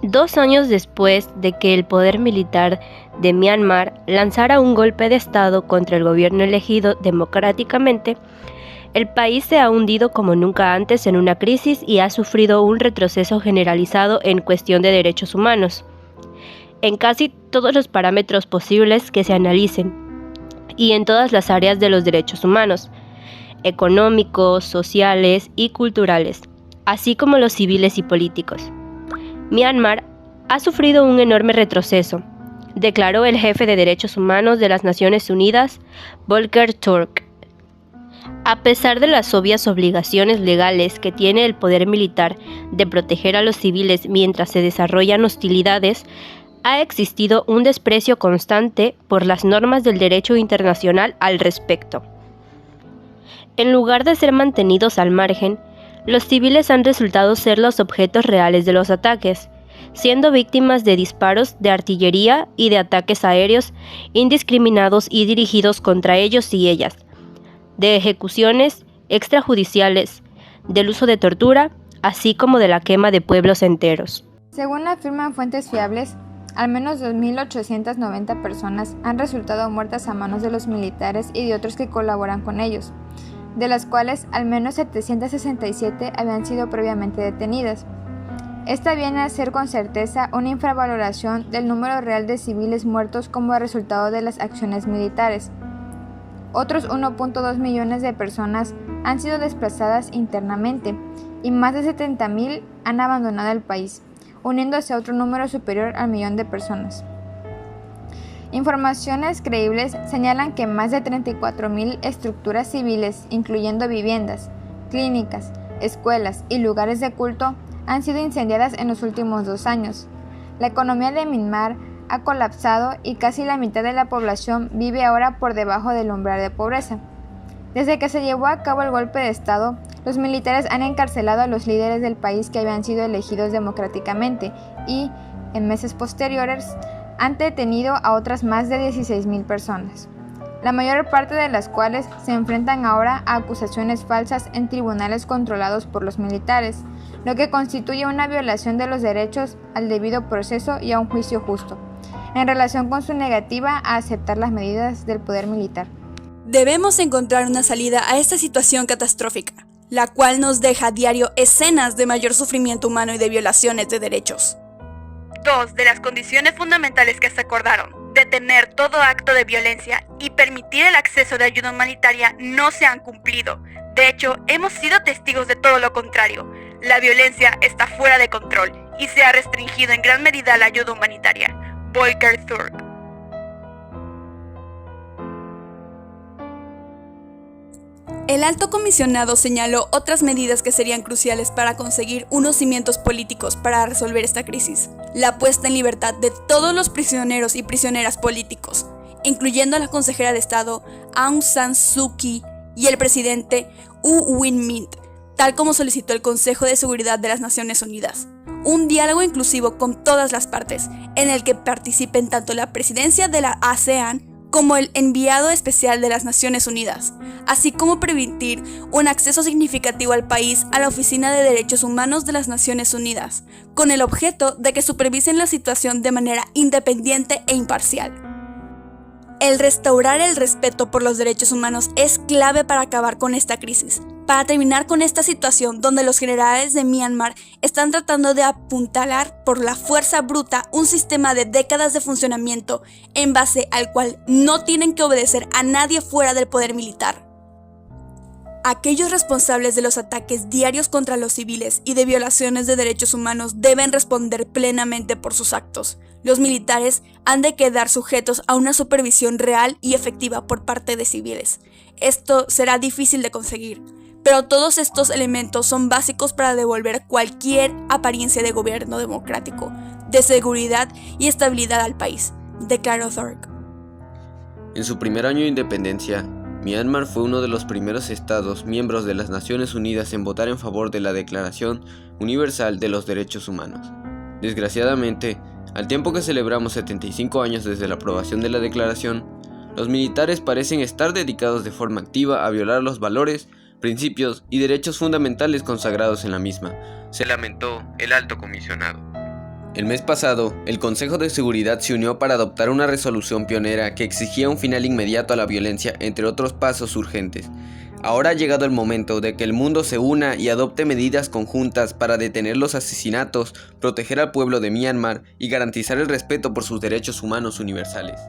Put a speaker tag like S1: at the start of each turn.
S1: 2 años después de que el poder militar de Myanmar lanzara un golpe de Estado contra el gobierno elegido democráticamente, el país se ha hundido como nunca antes en una crisis y ha sufrido un retroceso generalizado en cuestión de derechos humanos, en casi todos los parámetros posibles que se analicen, y en todas las áreas de los derechos humanos, económicos, sociales y culturales, así como los civiles y políticos. Myanmar ha sufrido un enorme retroceso, declaró el jefe de Derechos Humanos de las Naciones Unidas, Volker Turk. A pesar de las obvias obligaciones legales que tiene el poder militar de proteger a los civiles mientras se desarrollan hostilidades, ha existido un desprecio constante por las normas del derecho internacional al respecto. En lugar de ser mantenidos al margen, los civiles han resultado ser los objetos reales de los ataques, siendo víctimas de disparos de artillería y de ataques aéreos indiscriminados y dirigidos contra ellos y ellas, de ejecuciones extrajudiciales, del uso de tortura, así como de la quema de pueblos enteros.
S2: Según afirman fuentes fiables, al menos 2.890 personas han resultado muertas a manos de los militares y de otros que colaboran con ellos, de las cuales al menos 767 habían sido previamente detenidas. Esta viene a ser con certeza una infravaloración del número real de civiles muertos como resultado de las acciones militares. Otros 1.2 millones de personas han sido desplazadas internamente y más de 70.000 han abandonado el país, uniéndose a otro número superior al millón de personas. Informaciones creíbles señalan que más de 34.000 estructuras civiles, incluyendo viviendas, clínicas, escuelas y lugares de culto, han sido incendiadas en los últimos 2 años. La economía de Myanmar ha colapsado y casi la mitad de la población vive ahora por debajo del umbral de pobreza. Desde que se llevó a cabo el golpe de Estado, los militares han encarcelado a los líderes del país que habían sido elegidos democráticamente y, en meses posteriores, han detenido a otras más de 16.000 personas, la mayor parte de las cuales se enfrentan ahora a acusaciones falsas en tribunales controlados por los militares, lo que constituye una violación de los derechos al debido proceso y a un juicio justo, en relación con su negativa a aceptar las medidas del poder militar.
S3: Debemos encontrar una salida a esta situación catastrófica, la cual nos deja a diario escenas de mayor sufrimiento humano y de violaciones de derechos. 2 de las condiciones fundamentales que se acordaron, detener todo acto de violencia y permitir el acceso de ayuda humanitaria, no se han cumplido. De hecho, hemos sido testigos de todo lo contrario. La violencia está fuera de control y se ha restringido en gran medida la ayuda humanitaria. Volker Turk. El alto comisionado señaló otras medidas que serían cruciales para conseguir unos cimientos políticos para resolver esta crisis. La puesta en libertad de todos los prisioneros y prisioneras políticos, incluyendo a la consejera de Estado Aung San Suu Kyi y el presidente U Win Mint, tal como solicitó el Consejo de Seguridad de las Naciones Unidas. Un diálogo inclusivo con todas las partes, en el que participen tanto la presidencia de la ASEAN como el enviado especial de las Naciones Unidas, así como permitir un acceso significativo al país a la Oficina de Derechos Humanos de las Naciones Unidas, con el objeto de que supervisen la situación de manera independiente e imparcial. El restaurar el respeto por los derechos humanos es clave para acabar con esta crisis, para terminar con esta situación donde los generales de Myanmar están tratando de apuntalar por la fuerza bruta un sistema de décadas de funcionamiento en base al cual no tienen que obedecer a nadie fuera del poder militar. Aquellos responsables de los ataques diarios contra los civiles y de violaciones de derechos humanos deben responder plenamente por sus actos. Los militares han de quedar sujetos a una supervisión real y efectiva por parte de civiles. Esto será difícil de conseguir, pero todos estos elementos son básicos para devolver cualquier apariencia de gobierno democrático, de seguridad y estabilidad al país, declaró Turk.
S4: En su primer año de independencia, Myanmar fue uno de los primeros estados miembros de las Naciones Unidas en votar en favor de la Declaración Universal de los Derechos Humanos. Desgraciadamente, al tiempo que celebramos 75 años desde la aprobación de la declaración, los militares parecen estar dedicados de forma activa a violar los valores, principios y derechos fundamentales consagrados en la misma, se lamentó el alto comisionado. El mes pasado, el Consejo de Seguridad se unió para adoptar una resolución pionera que exigía un final inmediato a la violencia, entre otros pasos urgentes. Ahora ha llegado el momento de que el mundo se una y adopte medidas conjuntas para detener los asesinatos, proteger al pueblo de Myanmar y garantizar el respeto por sus derechos humanos universales.